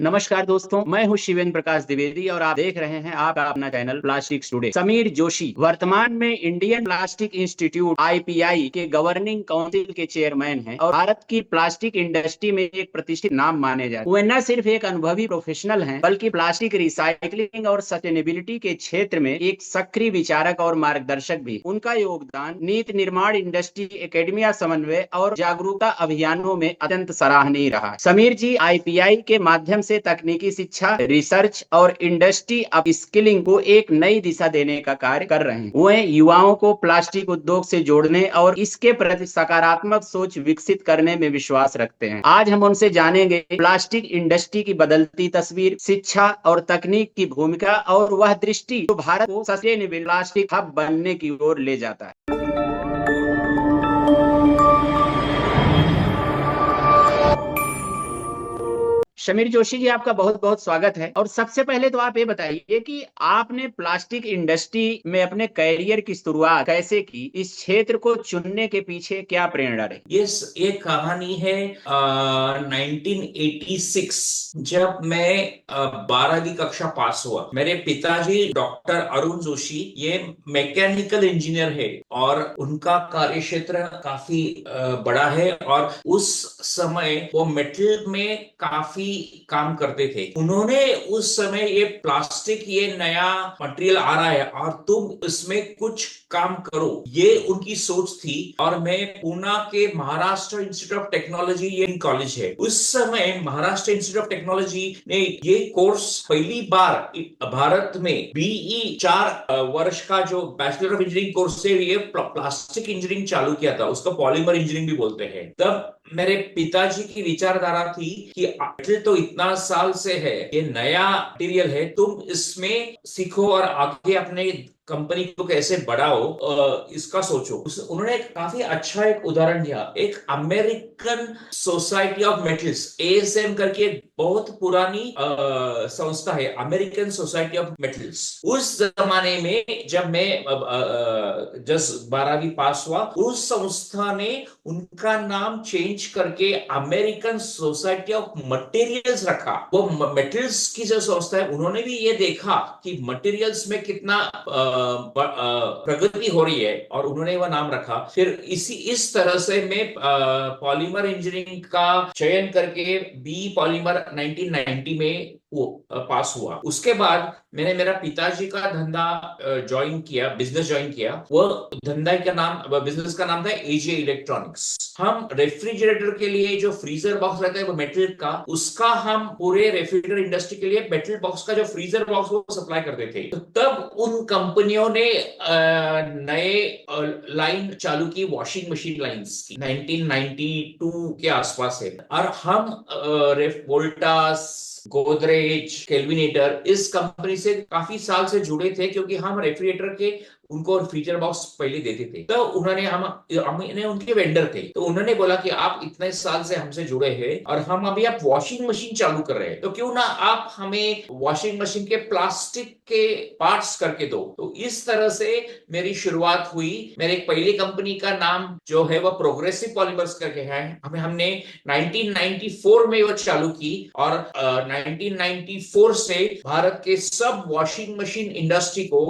नमस्कार दोस्तों, मैं हूं शिवेंद्र प्रकाश द्विवेदी और आप देख रहे हैं आपका अपना channel plastics today. Sameer Joshi वर्तमान में इंडियन प्लास्टिक इंस्टीट्यूट (आईपीआई) के गवर्निंग काउंसिल के चेयरमैन हैं और भारत की प्लास्टिक इंडस्ट्री में एक प्रतिष्ठित नाम माने जाते हैं। वे न सिर्फ एक अनुभवी प्रोफेशनल हैं, बल्कि प्लास्टिक रिसाइकलिंग और सस्टेनेबिलिटी के क्षेत्र में एक सक्रिय विचारक और मार्गदर्शक भी। उनका योगदान नीति निर्माण, इंडस्ट्री, एकेडमिया समन्वय और जागरूकता अभियानों में अत्यंत सराहनीय रहा। समीर जी आईपीआई के माध्यम से तकनीकी शिक्षा, रिसर्च और इंडस्ट्री अपस्किलिंग को एक नई दिशा देने का कार्य कर रहे हैं। वे युवाओं को प्लास्टिक उद्योग से जोड़ने और इसके प्रति सकारात्मक सोच विकसित करने में विश्वास रखते हैं। आज हम उनसे जानेंगे प्लास्टिक इंडस्ट्री की बदलती तस्वीर, शिक्षा और तकनीक की भूमिका और वह दृष्टि जो भारत को सस्टेनेबल प्लास्टिक हब बनने की ओर ले जाता है। समीर जोशी जी, आपका बहुत बहुत स्वागत है। और सबसे पहले तो आप ये बताइए कि आपने प्लास्टिक इंडस्ट्री में अपने करियर की शुरुआत कैसे की? इस क्षेत्र को चुनने के पीछे क्या प्रेरणा रही? ये कहानी है 1986, जब मैं 12वीं कक्षा पास हुआ। मेरे पिताजी डॉक्टर अरुण जोशी ये मैकेनिकल इंजीनियर है और उनका कार्य क्षेत्र काफी बड़ा है और उस समय वो मेटल में काफी काम करते थे। उन्होंने उस समय ये प्लास्टिक, ये नया मटेरियल आ रहा है और तुम इसमें कुछ काम करो, ये उनकी सोच थी। और मैं पूना के महाराष्ट्र इंस्टीट्यूट ऑफ टेक्नोलॉजी, ये कॉलेज है, उस समय महाराष्ट्र इंस्टीट्यूट ऑफ टेक्नोलॉजी ने ये कोर्स पहली बार भारत में बीई 4 वर्ष का जो बैचलर ऑफ इंजीनियरिंग कोर्स से ये प्लास्टिक इंजीनियरिंग चालू किया था। उसको पॉलीमर इंजीनियरिंग भी बोलते हैं। तब मेरे पिताजी की विचारधारा थी कि मेटल तो इतना साल से है, ये नया मटेरियल है, तुम इसमें सीखो और आगे अपने कंपनी को कैसे बढ़ाओ, इसका सोचो। उन्होंने काफी अच्छा एक उदाहरण दिया। एक American society of metals, ASM करके बहुत पुरानी संस्था है, अमेरिकन सोसाइटी ऑफ मेटल्स। उस जमाने में जब मैं 12वीं पास हुआ, उस संस्था ने उनका नाम चेंज करके अमेरिकन सोसाइटी ऑफ मटेरियल्स रखा। वो मेटल्स की जो संस्था है, उन्होंने भी ये देखा कि मटेरियल्स में कितना प्रगति हो रही है और उन्होंने वह नाम रखा। फिर इस तरह से मैं पॉलीमर इंजीनियरिंग का चयन करके बी पॉलीमर 1990 में वो पास हुआ। उसके बाद मैंने मेरा पिताजी का धंधा ज्वाइन किया, बिजनेस ज्वाइन किया। वो धंधा का नाम, बिजनेस का नाम था एजे इलेक्ट्रॉनिक्स। हम रेफ्रिजरेटर के लिए जो फ्रीजर बॉक्स रहता है वो मेटल का, उसका हम पूरे रेफ्रिजरेटर इंडस्ट्री के लिए मेटल बॉक्स का जो फ्रीजर बॉक्स वो सप्लाई करते थे। तो तब उन कंपनियों ने नए लाइन चालू की, वॉशिंग मशीन लाइंस की, 1992 के आसपास है। और हम वोल्टास, गोदरेज, केल्विनेटर, इस कंपनी से काफी साल से जुड़े थे, क्योंकि हम रेफ्रिजरेटर के उनको फ्रीजर बॉक्स पहले देते थे। तो उन्होंने हमने उनके वेंडर थे, तो उन्होंने बोला कि आप इतने साल से हमसे जुड़े हैं और हम अभी आप वॉशिंग मशीन चालू कर रहे हैं, तो क्यों ना आप हमें वॉशिंग मशीन के प्लास्टिक के पार्ट्स करके दो। तो इस तरह से मेरी शुरुआत हुई। मेरे पहली कंपनी का नाम जो है वो प्रोग्रेसिव पॉलीमर्स करके है। हमने 1994 में वो चालू की और 1994 से भारत के सब वॉशिंग मशीन इंडस्ट्री को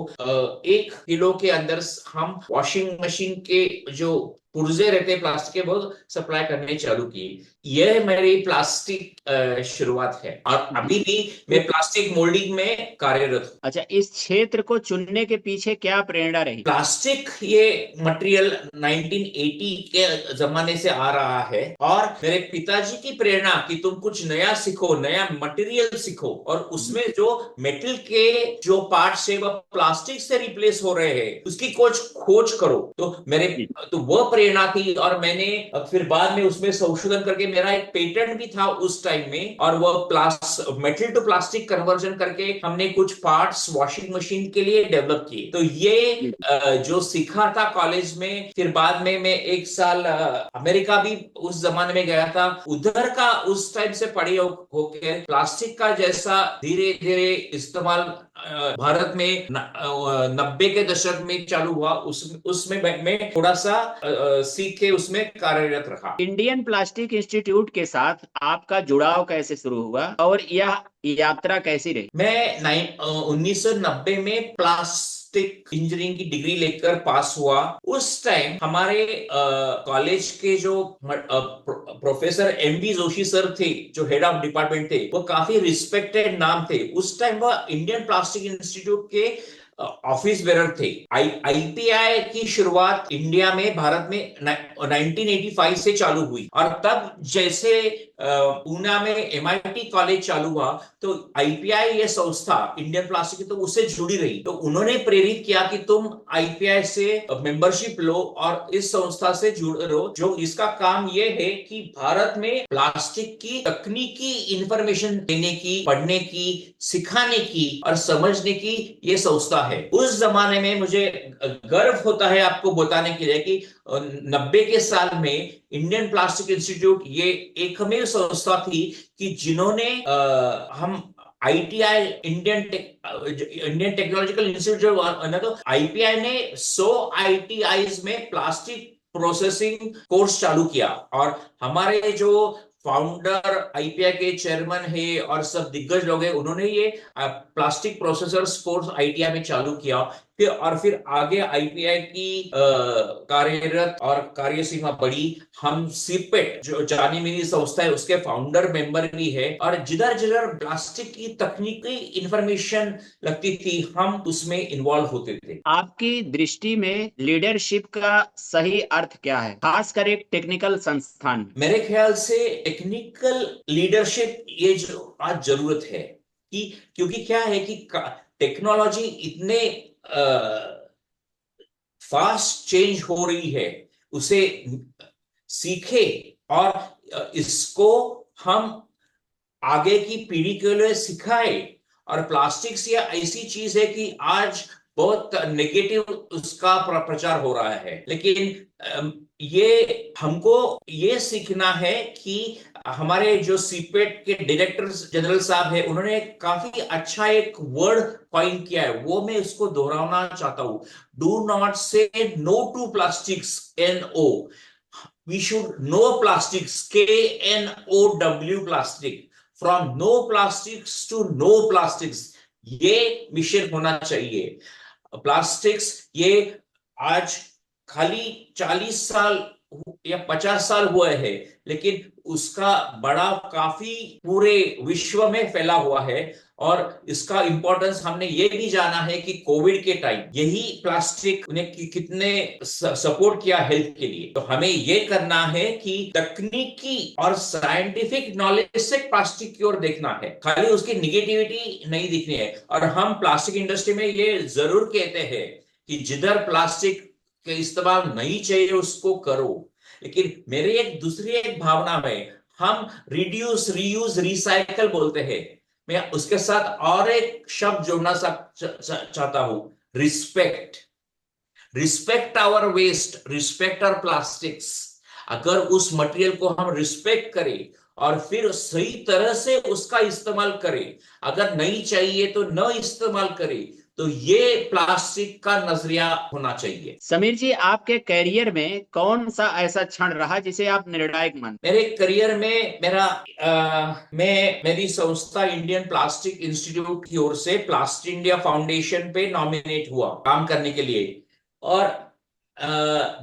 1 किलो के अंदर हम वॉशिंग मशीन के जो पुर्जे रहते हैं प्लास्टिक के, वो सप्लाई करने चालू किए। यह मेरी प्लास्टिक शुरुआत है और अभी भी मैं प्लास्टिक मोल्डिंग में कार्यरत हूँ। अच्छा, इस क्षेत्र को चुनने के पीछे क्या प्रेरणा रही? प्लास्टिक ये मटेरियल 1980 के जमाने से आ रहा है और मेरे पिताजी की प्रेरणा कि तुम कुछ नया सीखो, नया मटेरियल सीखो और उसमें जो मेटल के जो पार्ट्स है वह प्लास्टिक से रिप्लेस हो रहे हैं, उसकी खोज करो। तो वह प्रेरणा थी और मैंने फिर बाद में उसमें संशोधन करके, मेरा एक पेटेंट भी था उस टाइम में, और वह मेटल टू प्लास्टिक कन्वर्जन करके हमने कुछ पार्ट्स वॉशिंग मशीन के लिए डेवलप किए। तो ये जो सीखा था कॉलेज में, फिर बाद में मैं 1 साल अमेरिका भी उस जमाने में गया था। उधर का उस टाइम से पढ़े होके प्लास्टिक का जैसा धीरे धीरे इस्तेमाल भारत में 90 के दशक में चालू हुआ, उसमें मैं थोड़ा सा सीख के उसमें कार्यरत रहा। इंडियन प्लास्टिक इंस्टीट्यूट के साथ आपका जुड़ाव कैसे शुरू हुआ और यह यात्रा कैसी रही? मैं 1990 में प्लास्टिक इंजीनियरिंग की डिग्री लेकर पास हुआ। उस टाइम हमारे कॉलेज के जो प्रोफेसर एमवी जोशी सर थे, जो हेड ऑफ डिपार्टमेंट थे, वो काफी रिस्पेक्टेड नाम थे। उस टाइम वह इंडियन प्लास्टिक इंस्टीट्यूट के ऑफिस बेरर थे। आईपीआई की शुरुआत इंडिया में, भारत में 1985 से चालू हुई, और तब जैसे पूना में एमआईटी कॉलेज चालू हुआ, तो आईपीआई ये संस्था इंडियन प्लास्टिक तो उससे जुड़ी रही। तो उन्होंने प्रेरित किया कि तुम आईपीआई से मेंबरशिप लो और इस संस्था से जुड़ो, जो इसका काम ये है कि भारत में प्लास्टिक की तकनीकी इंफॉर्मेशन देने की, पढ़ने की, सिखाने की और समझने की ये संस्था है। उस जमाने में मुझे गर्व होता है आपको बताने के लिए कि 90 के साल में इंडियन प्लास्टिक इंस्टीट्यूट ये एकमेव संस्था थी कि जिन्होंने हम आईटीआई इंडियन टेक्नोलॉजिकल इंस्टीट्यूट, तो आईपीआई ने 100 आईटीआईज में प्लास्टिक प्रोसेसिंग कोर्स चालू किया, और हमारे जो फाउंडर आईपीआई के चेयरमैन है और सब दिग्गज लोग हैं, उन्होंने ये प्लास्टिक प्रोसेसर्स कोर्स आईटीआई में चालू किया। फिर आगे आईपीआई की कार्यरत और कार्यसीमा बढ़ी। हम सीपेट जो जानी मानी संस्था है उसके फाउंडर मेंबर भी है, और जिधर जिधर प्लास्टिक की तकनीकी इंफॉर्मेशन लगती थी हम उसमें इन्वॉल्व होते थे। आपकी दृष्टि में लीडरशिप का सही अर्थ क्या है, खासकर एक टेक्निकल संस्थान में? मेरे ख्याल से टेक्निकल लीडरशिप ये जो आज जरूरत है, कि क्योंकि क्या है कि टेक्नोलॉजी इतने फास्ट चेंज हो रही है, उसे सीखे और इसको हम आगे की पीढ़ी के लिए सिखाए। और प्लास्टिक्स ये ऐसी चीज है कि आज बहुत नेगेटिव उसका प्रचार हो रहा है, लेकिन ये हमको ये सीखना है कि हमारे जो सीपेट के डायरेक्टर जनरल साहब है, उन्होंने काफी अच्छा एक वर्ड कॉइन किया है, वो मैं उसको दोहराना चाहता हूं। Do not say no to plastics, NO। We should know plastics, KNOW plastic, from no plastics to know plastics, ये मिशन होना चाहिए। प्लास्टिक्स ये आज खाली 40 साल या 50 साल हुए हैं, लेकिन उसका बड़ा काफी पूरे विश्व में फैला हुआ है। और इसका इंपॉर्टेंस हमने ये भी जाना है कि कोविड के टाइम यही प्लास्टिक ने कितने सपोर्ट किया हेल्थ के लिए। तो हमें ये करना है कि तकनीकी और साइंटिफिक नॉलेज से प्लास्टिक की ओर देखना है, खाली उसकी निगेटिविटी नहीं दिखनी है। और हम प्लास्टिक इंडस्ट्री में ये जरूर कहते हैं कि जिधर प्लास्टिक के इस्तेमाल नहीं चाहिए उसको करो, लेकिन मेरे एक दूसरी एक भावना में हम रिड्यूस, रीयूज, रिसाइकल बोलते हैं। मैं उसके साथ और एक शब्द जोड़ना चाहता हूं, respect. Respect our waste, respect our plastics. अगर उस मटेरियल को हम रिस्पेक्ट करें और फिर सही तरह से उसका इस्तेमाल करें, अगर नहीं चाहिए तो न इस्तेमाल करें, तो ये प्लास्टिक का नजरिया होना चाहिए। समीर जी, आपके करियर में कौन सा ऐसा क्षण रहा जिसे आप निर्णायक मानते? मेरे करियर में मैं मेरी संस्था इंडियन प्लास्टिक इंस्टीट्यूट की ओर से प्लास्टिक इंडिया फाउंडेशन पे नॉमिनेट हुआ काम करने के लिए, और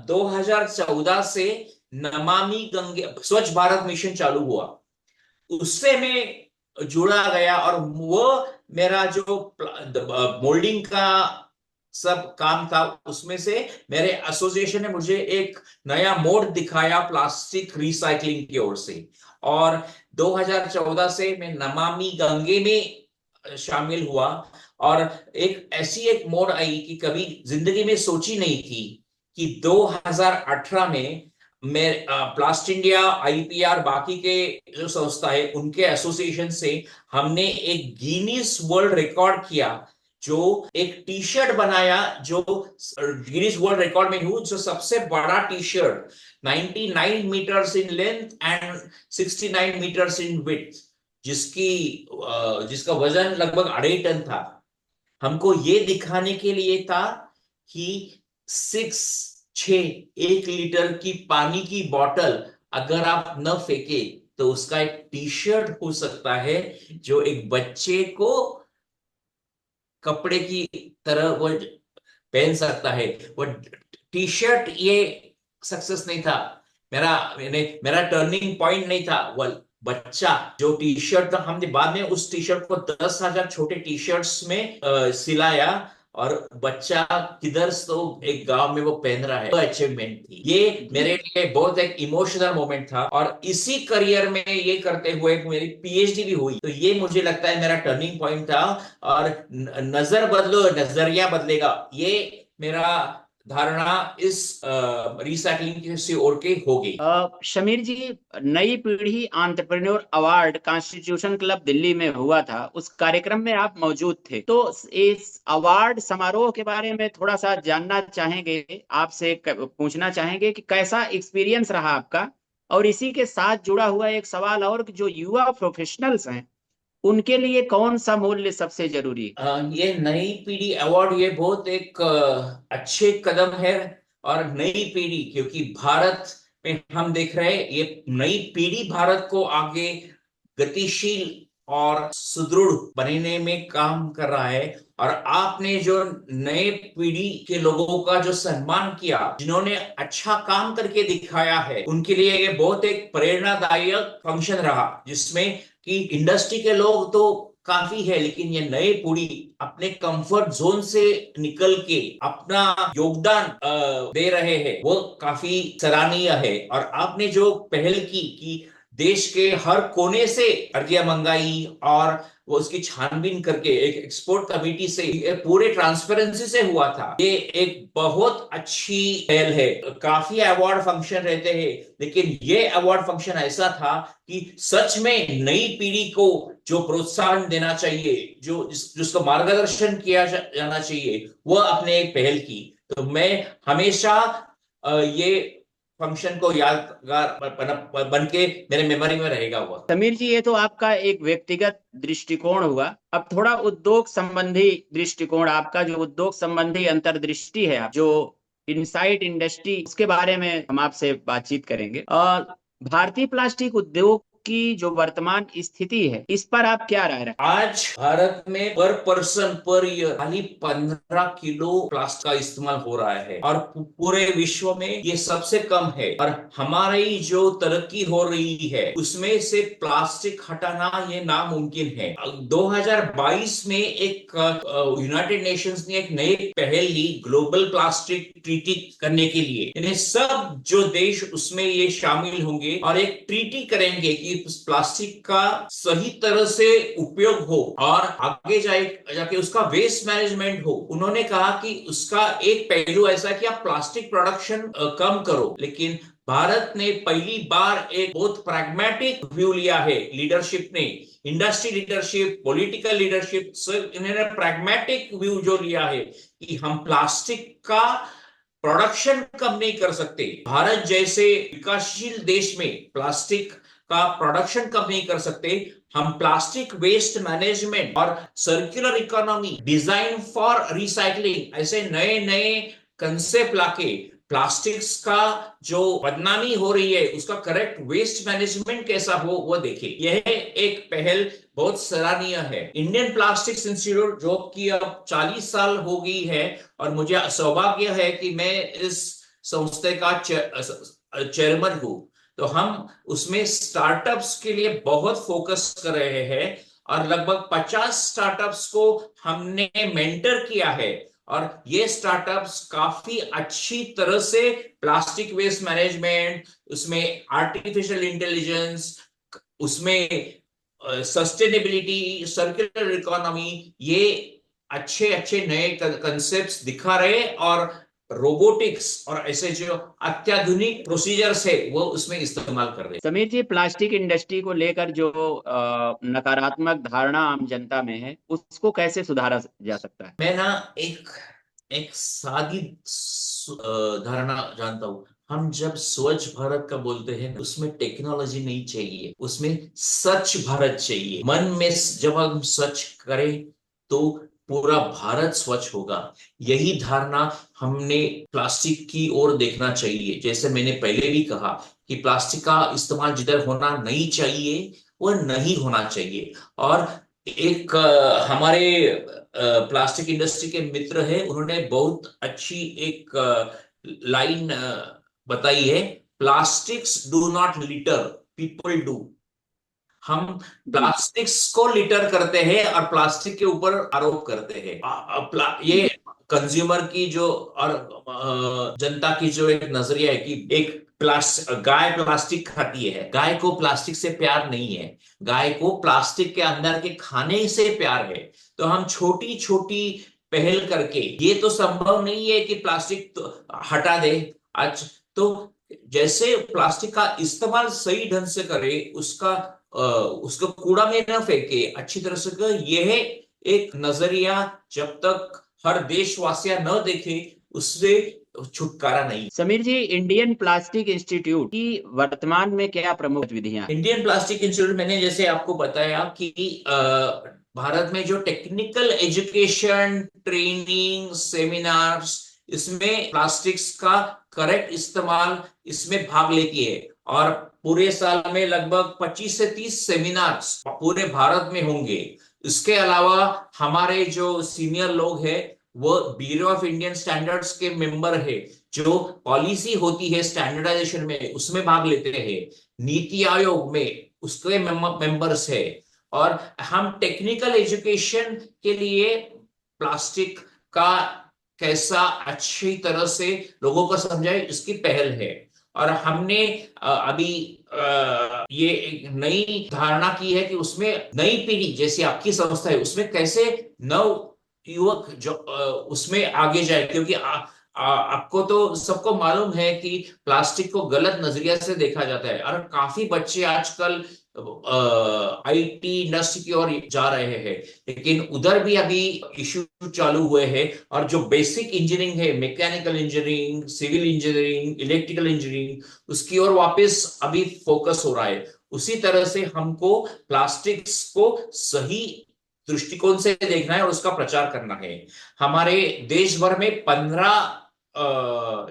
2014 से नमामि गंगे स्वच्छ भारत मिशन चालू हुआ, उससे मैं जुड़ा गया। और वो मेरा जो मोल्डिंग का सब काम था, उसमें से मेरे एसोसिएशन ने मुझे एक नया मोड दिखाया प्लास्टिक रिसाइकलिंग की ओर से। और 2014 से मैं नमामि गंगे में शामिल हुआ, और एक ऐसी एक मोड़ आई कि कभी जिंदगी में सोची नहीं थी कि 2018 में मैं प्लास्ट इंडिया, आईपीआर, बाकी के जो संस्था है उनके एसोसिएशन से हमने एक गिनीज वर्ल्ड रिकॉर्ड किया, जो एक टी शर्ट बनाया, जो गिनीज वर्ल्ड रिकॉर्ड में हूं, जो सबसे बड़ा T shirt 99 meters in length and 69 meters in width, जिसका वजन लगभग 2.5 टन था। हमको ये दिखाने के लिए था कि 1 लीटर की पानी की बोतल अगर आप न फेंके तो उसका एक टी शर्ट हो सकता है जो एक बच्चे को कपड़े की तरह वो पहन सकता है। वो टी शर्ट ये सक्सेस नहीं था, मेरा टर्निंग पॉइंट नहीं था। वो बच्चा जो टी शर्ट था, हमने बाद में उस टी शर्ट को 10,000 छोटे टी शर्ट्स में सिलाया, और बच्चा किधर तो एक गांव में वो पहन रहा है। तो अचीवमेंट थी ये मेरे लिए, बहुत एक इमोशनल मोमेंट था। और इसी करियर में ये करते हुए मेरी पीएचडी भी हुई, तो ये मुझे लगता है मेरा टर्निंग पॉइंट था। और नजर बदलो नजरिया बदलेगा, ये मेरा धारणा इस रिसाइकलिंग की ओर के हो गई। शमीर जी, नई पीढ़ी entrepreneur award constitution club Delhi में हुआ था, उस कार्यक्रम में आप मौजूद थे, तो इस अवार्ड समारोह के बारे में थोड़ा सा जानना चाहेंगे, आपसे पूछना चाहेंगे कि कैसा एक्सपीरियंस रहा आपका। और इसी के साथ जुड़ा हुआ एक सवाल और, कि जो युवा प्रोफेशनल्स हैं उनके लिए कौन सा मूल्य सबसे जरूरी है। ये नई पीढ़ी अवार्ड ये बहुत एक अच्छे कदम है। और नई पीढ़ी, क्योंकि भारत में हम देख रहे हैं ये नई पीढ़ी भारत को आगे गतिशील और सुदृढ़ बनने में काम कर रहा है। और आपने जो नए पीढ़ी के लोगों का जो सम्मान किया, जिन्होंने अच्छा काम करके दिखाया है, उनके लिए ये बहुत एक प्रेरणादायक फंक्शन रहा, जिसमें कि इंडस्ट्री के लोग तो काफी है, लेकिन ये नए पीढ़ी अपने कंफर्ट जोन से निकल के अपना योगदान दे रहे हैं, वो काफी सराहनीय है। और आपने जो पहल की कि देश के हर कोने से अर्जियां मंगाई, और वो उसकी छानबीन करके एक एक्सपोर्ट कमेटी से पूरे ट्रांसपेरेंसी से हुआ था, ये एक बहुत अच्छी पहल है। काफी अवार्ड फंक्शन रहते हैं, लेकिन ये अवार्ड फंक्शन ऐसा था कि सच में नई पीढ़ी को जो प्रोत्साहन देना चाहिए, जिसको मार्गदर्शन किया जाना चाहिए, वो अपने एक पहल की। तो मैं हमेशा ये फंक्शन को यादगार बन के मेरे मेमोरी में रहेगा हुआ। समीर जी, ये तो आपका एक व्यक्तिगत दृष्टिकोण हुआ। अब थोड़ा उद्योग संबंधी दृष्टिकोण, आपका जो उद्योग संबंधी अंतर्दृष्टि है, आप जो इनसाइट इंडस्ट्री, उसके बारे में हम आपसे बातचीत करेंगे। और भारतीय प्लास्टिक उद्योग की जो वर्तमान स्थिति है, इस पर आप क्या राय रखें। आज भारत में पर पर्सन पर ईयर खाली 15 किलो प्लास्टिक का इस्तेमाल हो रहा है, और पूरे विश्व में ये सबसे कम है। और हमारी जो तरक्की हो रही है, उसमें से प्लास्टिक हटाना ये नामुमकिन है। 2022 में एक यूनाइटेड नेशंस ने एक नई पहल ली ग्लोबल प्लास्टिक ट्रीटी करने के लिए। यानी सब जो देश उसमें ये शामिल होंगे और एक ट्रीटी करेंगे कि प्लास्टिक का सही तरह से उपयोग हो, और आगे जाके उसका वेस्ट मैनेजमेंट हो। उन्होंने कहा कि उसका एक पहलू ऐसा है कि आप प्लास्टिक प्रोडक्शन कम करो, लेकिन भारत ने पहली बार एक बहुत प्रैग्मेटिक व्यू लिया है। लीडरशिप ने, इंडस्ट्री लीडरशिप, पॉलिटिकल लीडरशिप, सब इन्होंने प्रैग्मेटिक व्यू जो लिया है कि हम प्लास्टिक का प्रोडक्शन कम नहीं कर सकते। भारत जैसे विकासशील देश में प्लास्टिक का प्रोडक्शन कम नहीं कर सकते। हम प्लास्टिक वेस्ट मैनेजमेंट और circular economy, design for recycling, ऐसे नए नए कंसेप्ट लाके प्लास्टिक्स का जो बदनामी हो रही है, उसका करेक्ट वेस्ट मैनेजमेंट कैसा हो वो देखे। यह एक पहल बहुत सराहनीय है। इंडियन प्लास्टिक्स इंस्टीट्यूट जो कि अब 40 साल हो गई है, और मुझे सौभाग्य है कि मैं इस संस्था का चेयरमैन हूं। तो हम उसमें स्टार्टअप्स के लिए बहुत फोकस कर रहे हैं, और लगभग 50 स्टार्टअप्स को हमने मेंटर किया है। और ये स्टार्टअप्स काफी अच्छी तरह से प्लास्टिक वेस्ट मैनेजमेंट, उसमें आर्टिफिशियल इंटेलिजेंस, उसमें सस्टेनेबिलिटी, सर्कुलर इकोनॉमी, ये अच्छे अच्छे नए कंसेप्ट्स दिखा रहे, और रोबोटिक्स और ऐसे जो अत्याधुनिक प्रोसीजर्स है वो उसमें इस्तेमाल कर रहे। समीर जी, प्लास्टिक इंडस्ट्री को लेकर जो नकारात्मक धारणा आम जनता में है, उसको कैसे सुधारा जा सकता है। मैं ना एक एक सादी धारणा जानता हूं। हम जब स्वच्छ भारत का बोलते हैं, उसमें टेक्नोलॉजी नहीं चाहिए, उसमें स्वच्छ भारत चाहिए। मन में जब हम स्वच्छ करें तो पूरा भारत स्वच्छ होगा। यही धारणा हमने प्लास्टिक की ओर देखना चाहिए। जैसे मैंने पहले भी कहा कि प्लास्टिक का इस्तेमाल जिधर होना नहीं चाहिए वह नहीं होना चाहिए। और एक हमारे प्लास्टिक इंडस्ट्री के मित्र हैं, उन्होंने बहुत अच्छी एक लाइन बताई है, plastics do not litre, people do. हम बिल्कुल। प्लास्टिक्स को लिटर करते हैं और प्लास्टिक के ऊपर आरोप करते हैं। ये कंज्यूमर की जो और जनता की जो एक नजरिया है कि एक गाय प्लास्टिक खाती है, गाय को प्लास्टिक से प्यार नहीं है, गाय को प्लास्टिक के अंदर के खाने से प्यार है। तो हम छोटी छोटी पहल करके, ये तो संभव नहीं है कि प्लास्टिक तो हटा दे आज। तो जैसे प्लास्टिक का इस्तेमाल सही ढंग से करे, उसको कूड़ा में न फेंके, अच्छी तरह से करे, यह एक नजरिया जब तक हर देशवासी न देखे उससे छुटकारा नहीं। समीर जी, इंडियन प्लास्टिक इंस्टीट्यूट की वर्तमान में क्या प्रमुख गतिविधियां? इंडियन प्लास्टिक इंस्टीट्यूट, मैंने जैसे आपको बताया कि भारत में जो टेक्निकल एजुकेशन, ट्रेनिंग, सेमिनार्स, इसमें प्लास्टिक्स का करेक्ट इस्तेमाल इसमें भाग लेती है। और पूरे साल में लगभग 25 से 30 सेमिनार्स पूरे भारत में होंगे। इसके अलावा हमारे जो सीनियर लोग हैं वो ब्यूरो ऑफ इंडियन स्टैंडर्ड्स के मेंबर है, जो पॉलिसी होती है स्टैंडर्डाइजेशन में उसमें भाग लेते हैं। नीति आयोग में उसके मेंबर्स है। और हम टेक्निकल एजुकेशन के लिए प्लास्टिक का कैसा अच्छी तरह से लोगों को समझाए, इसकी पहल है। और हमने अभी ये एक नई धारणा की है कि उसमें नई पीढ़ी जैसी आपकी संस्था है, उसमें कैसे नव युवक जो उसमें आगे जाए। क्योंकि आपको तो सबको मालूम है कि प्लास्टिक को गलत नजरिया से देखा जाता है, और काफी बच्चे आजकल आईटी इंडस्ट्री की ओर जा रहे हैं। लेकिन उधर भी अभी इश्यू चालू हुए हैं, और जो बेसिक इंजीनियरिंग है, mechanical engineering, civil engineering, electrical engineering, उसकी ओर वापस अभी फोकस हो रहा है। उसी तरह से हमको प्लास्टिक्स को सही दृष्टिकोण से देखना है और उसका प्रचार करना है। हमारे देश भर में 15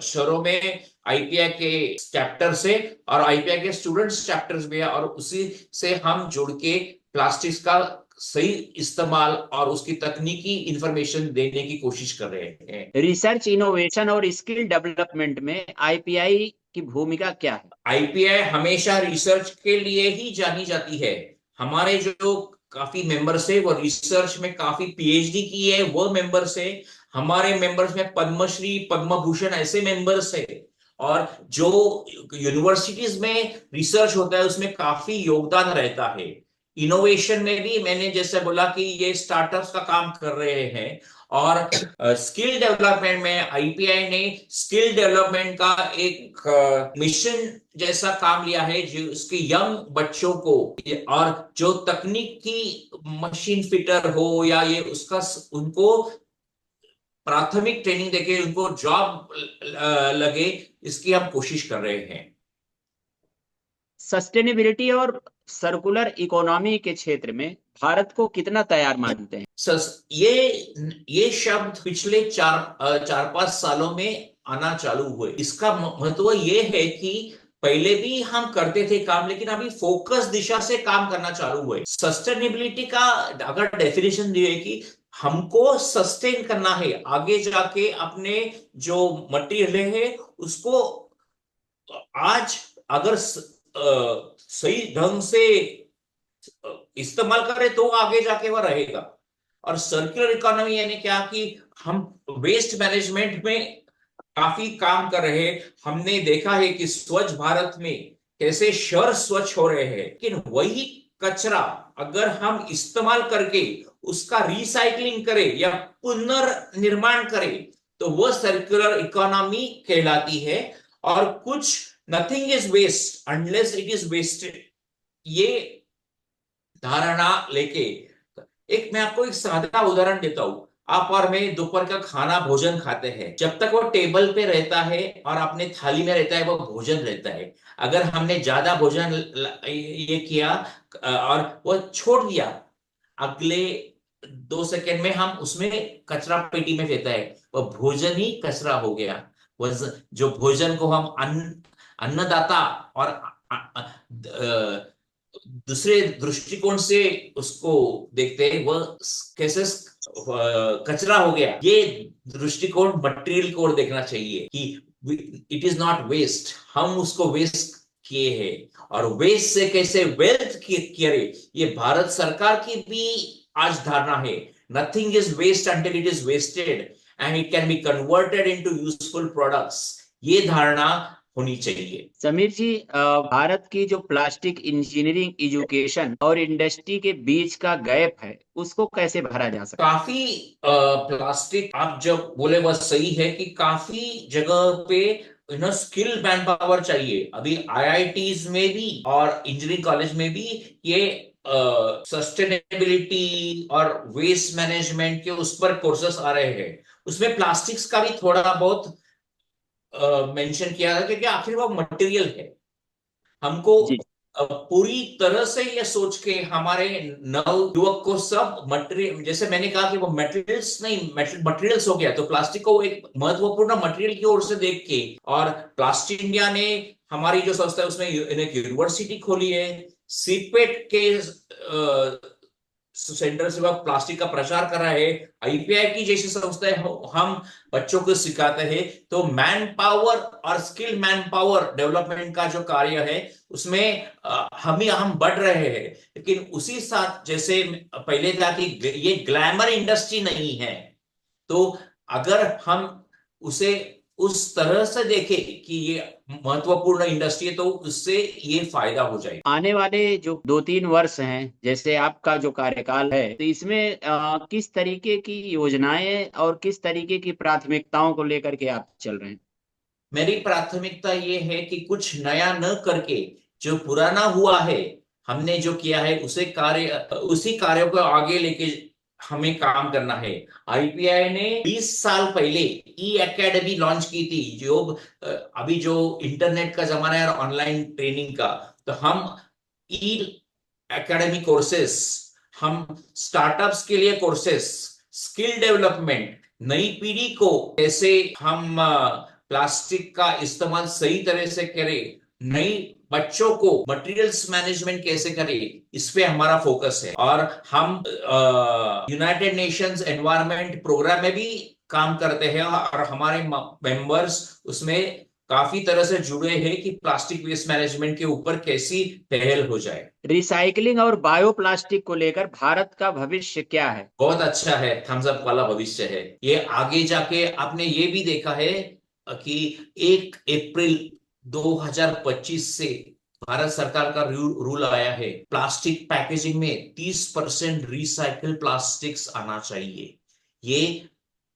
शहरों में आईपीआई के चैप्टर्स है, और आईपीआई के स्टूडेंट्स चैप्टर्स भी है, और उसी से हम जुड़ के प्लास्टिक्स का सही इस्तेमाल और उसकी तकनीकी इंफॉर्मेशन देने की कोशिश कर रहे हैं। रिसर्च, इनोवेशन और स्किल डेवलपमेंट में आईपीआई की भूमिका क्या है? आईपीआई हमेशा रिसर्च के लिए ही जानी जाती है। हमारे जो काफी मेंबर्स है वो रिसर्च में काफी पीएचडी की है, वो मेंबर्स है। हमारे मेंबर्स में पद्मश्री, पद्म भूषण ऐसे मेंबर्स है। और जो यूनिवर्सिटीज में रिसर्च होता है उसमें काफी योगदान रहता है। इनोवेशन में भी मैंने जैसे बोला कि ये स्टार्टअप्स का काम कर रहे हैं। और स्किल डेवलपमेंट में आईपीआई ने स्किल डेवलपमेंट का एक मिशन जैसा काम लिया है, जो उसके यंग बच्चों को, और जो तकनीकी मशीन फिटर हो या ये उसका उनको प्राथमिक ट्रेनिंग देके उनको जॉब लगे, इसकी हम कोशिश कर रहे हैं। सस्टेनेबिलिटी और सर्कुलर इकोनॉमी के क्षेत्र में भारत को कितना तैयार मानते हैं? ये शब्द पिछले 4-5 सालों में आना चालू हुए। इसका महत्व ये है कि पहले भी हम करते थे काम, लेकिन अभी फोकस दिशा से काम करना चालू हुए। सस्टेनेबिलिटी का अगर डेफिनेशन दिए कि हमको सस्टेन करना है, आगे जाके अपने जो मटेरियल है उसको आज अगर सही ढंग से इस्तेमाल करें तो आगे जाके वह रहेगा। और सर्कुलर इकोनॉमी यानी क्या कि हम वेस्ट मैनेजमेंट में काफी काम कर रहे हैं। हमने देखा है कि स्वच्छ भारत में कैसे शहर स्वच्छ हो रहे हैं, लेकिन वही कचरा अगर हम इस्तेमाल करके उसका रिसाइकलिंग करें या पुनर्निर्माण करें तो वह सर्कुलर इकोनॉमी कहलाती है। और कुछ nothing is waste unless it is wasted, ये धारणा लेके एक मैं आपको एक सादा उदाहरण देता हूं। आप और मैं दोपहर का खाना भोजन खाते हैं, जब तक वो टेबल पे रहता है और अपने थाली में रहता है वो भोजन रहता है। अगर हमने ज्यादा भोजन ये किया और वो छोड़ दिया, अगले 2 सेकंड में हम उसमें कचरा पेटी में फेंकता है, वह भोजन ही कचरा हो गया। जो भोजन को हम अन्नदाता और दूसरे दृष्टिकोण से उसको देखते हैं, वह कैसे कचरा हो गया। ये दृष्टिकोण मटेरियल को देखना चाहिए कि इट इज नॉट वेस्ट, हम उसको वेस्ट किए हैं और वेस्ट से कैसे वेल्थ किए, ये भारत सरकार की भी आज धारणा है। Nothing is waste until it is wasted and it can be converted into useful products, ये धारणा होनी चाहिए। समीर जी, भारत की जो प्लास्टिक इंजीनियरिंग एजुकेशन और इंडस्ट्री के बीच का गैप है, उसको कैसे भरा जा सकता काफी प्लास्टिक आप जब बोले वह सही है कि काफी जगह पे स्किल मैन पावर चाहिए। अभी आईआईटीज में भी और इंजीनियरिंग कॉलेज में भी ये सस्टेनेबिलिटी और वेस्ट मैनेजमेंट के उस पर कोर्सेस आ रहे हैं। उसमें प्लास्टिक्स का भी थोड़ा बहुत मेंशन किया था, क्योंकि आखिर वो मटेरियल है। हमको है? जी। पूरी तरह से ये सोच के हमारे नव युवक को सब मटेरियल, जैसे मैंने कहा कि वो मटेरियल्स नहीं, मटेरियल्स हो गया, तो प्लास्टिक को एक महत्वपूर्ण मटेरियल की ओर से देख के, और प्लास्टिक इंडिया ने हमारी जो संस्था है उसमें एक यूनिवर्सिटी खोली है। सीपेट के सेंटर से वह प्लास्टिक का प्रचार कर रहा है। आईपीआई की जैसी संस्था है, हम बच्चों को सिखाते हैं। तो मैन पावर और स्किल मैन पावर डेवलपमेंट का जो कार्य है उसमें हम बढ़ रहे हैं। लेकिन उसी साथ जैसे पहले था कि ये ग्लैमर इंडस्ट्री नहीं है, तो अगर हम उसे उस तरह से देखें कि ये महत्वपूर्ण इंडस्ट्री है, तो उससे ये फायदा हो जाएगा। आने वाले जो 2-3 वर्ष हैं, जैसे आपका जो कार्यकाल है, तो इसमें किस तरीके की योजनाएं और किस तरीके की प्राथमिकताओं को लेकर के आप चल रहे हैं? मेरी प्राथमिकता ये है कि कुछ नया न करके जो पुराना हुआ है, हमने जो किया है उसी कार्यों को आगे लेके हमें काम करना है। आईपीआई ने 20 साल पहले ई एकेडमी लॉन्च की थी, जो अभी जो इंटरनेट का जमाना है और ऑनलाइन ट्रेनिंग का, तो हम ई एकेडमी कोर्सेस, हम स्टार्टअप्स के लिए कोर्सेस, स्किल डेवलपमेंट, नई पीढ़ी को कैसे हम प्लास्टिक का इस्तेमाल सही तरह से करें, नई बच्चों को मटेरियल्स मैनेजमेंट कैसे करें, इस पे हमारा फोकस है। और हम यूनाइटेड नेशंस एनवायरनमेंट प्रोग्राम में भी काम करते हैं, और हमारे मेंबर्स उसमें काफी तरह से जुड़े हैं कि प्लास्टिक वेस्ट मैनेजमेंट के ऊपर कैसी पहल हो जाए। रिसाइकलिंग और बायोप्लास्टिक को लेकर भारत का भविष्य क्या है? बहुत अच्छा है, थम्स अप वाला भविष्य है। ये आगे जाके आपने ये भी देखा है कि 1 अप्रैल 2025 से भारत सरकार का रूल आया है, प्लास्टिक पैकेजिंग में 30% रिसाइकिल प्लास्टिक्स आना चाहिए। ये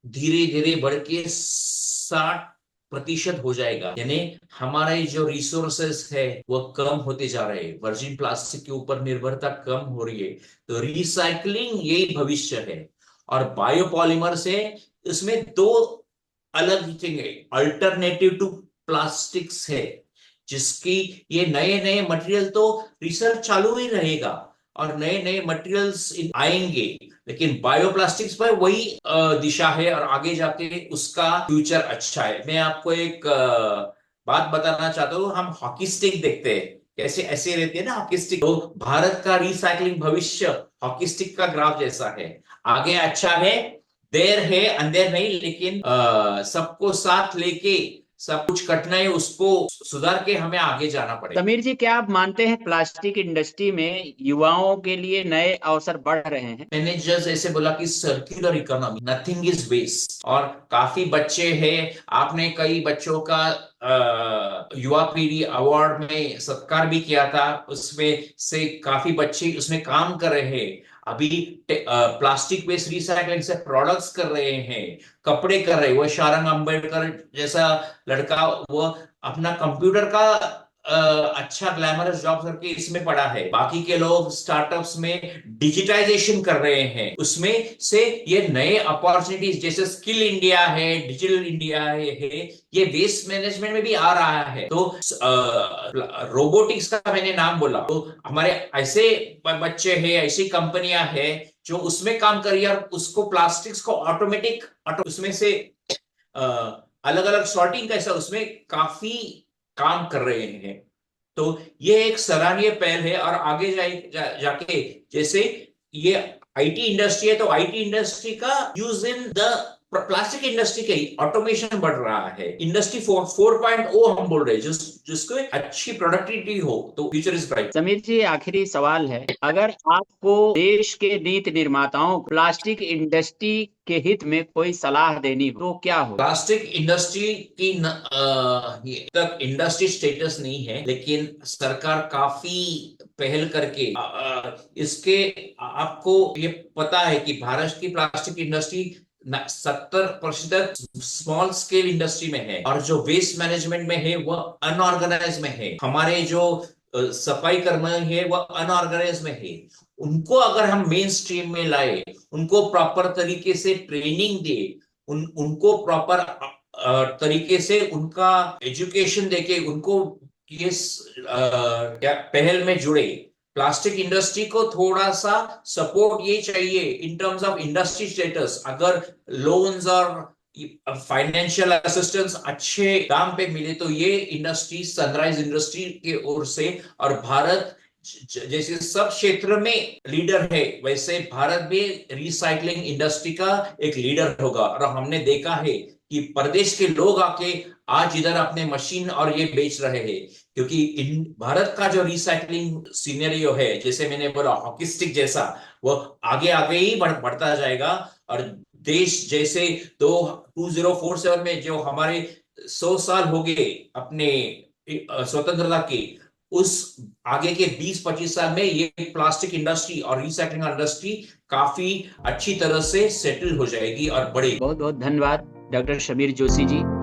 धीरे धीरे बढ़ के 60% हो जाएगा। यानी हमारे जो रिसोर्सेस है वो कम होते जा रहे हैं, वर्जिन प्लास्टिक के ऊपर निर्भरता कम हो रही है। तो रिसाइकलिंग यही भविष्य है। और बायोपॉलीमर से इसमें दो अलग चीजें, अल्टरनेटिव टू प्लास्टिक्स है, जिसकी ये नए नए मटेरियल तो रिसर्च चालू ही रहेगा और नए नए मटेरियल्स आएंगे। लेकिन बायोप्लास्टिक्स पर वही दिशा है और आगे जाके उसका फ्यूचर अच्छा है। मैं आपको एक बात बताना चाहता हूँ। हम हॉकी स्टिक देखते हैं, कैसे ऐसे रहते हैं ना हॉकी स्टिक, तो भारत का रिसाइकलिंग भविष्य हॉकी स्टिक का ग्राफ जैसा है। आगे अच्छा है, देर है अंधेर नहीं, लेकिन सबको साथ लेके सब कुछ कठिनाई उसको सुधार के हमें आगे जाना पड़ेगा। समीर जी, क्या आप मानते हैं प्लास्टिक इंडस्ट्री में युवाओं के लिए नए अवसर बढ़ रहे हैं? मैंने जस्ट ऐसे बोला कि circular economy, nothing is waste, और काफी बच्चे हैं। आपने कई बच्चों का युवा पीढ़ी अवार्ड में सत्कार भी किया था, उसमें से काफी बच्चे उसमें काम कर रहे हैं। अभी प्लास्टिक वेस्ट रिसाइकलिंग से प्रोडक्ट्स कर रहे हैं, कपड़े कर रहे हैं। वो शारंग अम्बेडकर जैसा लड़का, वो अपना कंप्यूटर का अच्छा ग्लैमरस जॉब करके इसमें पड़ा है, बाकी के लोग स्टार्टअप्स में डिजिटाइजेशन कर रहे हैं, उसमें से ये नए अपॉर्चुनिटीज जैसे स्किल इंडिया है, डिजिटल इंडिया है, ये वेस्ट मैनेजमेंट में भी आ रहा है। तो रोबोटिक्स का मैंने नाम बोला, तो हमारे ऐसे बच्चे हैं, ऐसी कंपनियां हैं जो उसमें काम कर रही है और उसको प्लास्टिक्स को ऑटोमेटिक उसमें से अलग अलग सॉर्टिंग कैसा उसमें काफी काम कर रहे हैं। तो ये एक सराहनीय पहल है। और आगे जाके जैसे ये आईटी इंडस्ट्री है, तो आईटी इंडस्ट्री का use in the plastic industry के ऑटोमेशन बढ़ रहा है। इंडस्ट्री 4.0 हम बोल रहे हैं, जिसको अच्छी प्रोडक्टिविटी हो, तो फ्यूचर इज ब्राइट। समीर जी, आखिरी सवाल है, अगर आपको देश के नीति निर्माताओं को प्लास्टिक इंडस्ट्री के हित में कोई सलाह देनी हो तो क्या हो? प्लास्टिक इंडस्ट्री की तक इंडस्ट्री स्टेटस नहीं है, लेकिन सरकार काफी पहल करके इसके, आपको ये पता है कि भारत की plastic industry 70% small scale industry में है, और जो वेस्ट मैनेजमेंट में है वह अनऑर्गेनाइज में है। हमारे जो सफाई कर्मचारी है वह अनऑर्गेनाइज में है। उनको अगर हम मेन स्ट्रीम में लाए, उनको प्रॉपर तरीके से ट्रेनिंग दे, उनको प्रॉपर तरीके से उनका एजुकेशन देके उनको ये पहल में जुड़े। प्लास्टिक इंडस्ट्री को थोड़ा सा सपोर्ट ये चाहिए in terms of industry status. अगर लोन्स और फाइनेंशियल असिस्टेंस अच्छे दाम पे मिले तो ये इंडस्ट्री सनराइज इंडस्ट्री की ओर से, और भारत जैसे सब क्षेत्र में लीडर है, वैसे भारत भी रिसाइकलिंग इंडस्ट्री का एक लीडर होगा। और हमने देखा है कि प्रदेश के लोग आके आज इधर अपने मशीन और ये बेच रहे हैं, क्योंकि भारत का जो रिसाइकलिंग सिनेरियो है, जैसे मैंने बोला हॉकी स्टिक जैसा, वो आगे आगे ही बढ़ता जाएगा। और देश जैसे 2047 में जो हमारे 100 साल हो गए अपने स्वतंत्रता के, उस आगे के 20-25 साल में ये प्लास्टिक इंडस्ट्री और रिसाइकलिंग इंडस्ट्री काफी अच्छी तरह से सेटल हो जाएगी और बढ़ेगी। बहुत बहुत धन्यवाद डॉक्टर समीर जोशी जी।